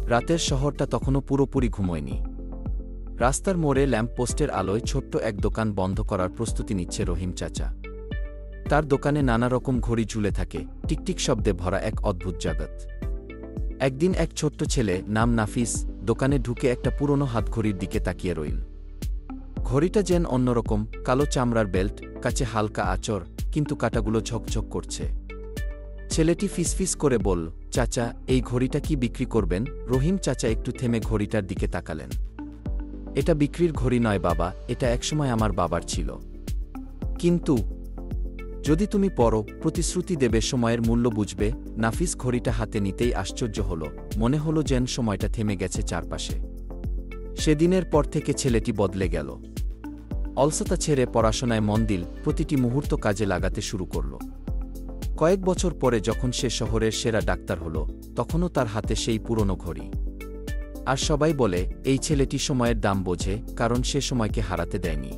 রাতের শহরটা তখনও পুরোপুরি ঘুমোয়নি। রাস্তার মোড়ে ল্যাম্পপোস্টের আলোয় ছোট্ট এক দোকান বন্ধ করার প্রস্তুতি নিচ্ছে রহিম চাচা। তার দোকানে নানা রকম ঘড়ি ঝুলে থাকে, টিকটিক শব্দে ভরা এক অদ্ভুত জগৎ। একদিন এক ছোট্ট ছেলে নাম নাফিস দোকানে ঢুকে একটা পুরনো হাতঘড়ির দিকে তাকিয়ে রইল। ঘড়িটা যেন অন্যরকম, কালো চামড়ার বেল্ট, কাছে হালকা আঁচড়, কিন্তু কাঁটাগুলো ঝকঝক করছে। ছেলেটি ফিসফিস করে বলল, চাচা, এই ঘড়িটা কি বিক্রি করবেন? রহিম চাচা একটু থেমে ঘড়িটার দিকে তাকালেন। এটা বিক্রির ঘড়ি নয় বাবা, এটা একসময় আমার বাবার ছিল। কিন্তু যদি তুমি পড়ো, প্রতিশ্রুতি দেবে, সময়ের মূল্য বুঝবে। নাফিস ঘড়িটা হাতে নিতেই আশ্চর্য হল, মনে হলো যেন সময়টা থেমে গেছে চারপাশে। সেদিনের পর থেকে ছেলেটি বদলে গেল। অলসতা ছেড়ে পড়াশোনায় মন দিল, প্রতিটি মুহূর্ত কাজে লাগাতে শুরু করল। কয়েক বছর পরে যখন সে শহরের সেরা ডাক্তার হল, তখনও তার হাতে সেই পুরনো ঘড়ি। আর সবাই বলে, এই ছেলেটি সময়ের দাম বোঝে, কারণ সে সময়কে হারাতে দেয়নি।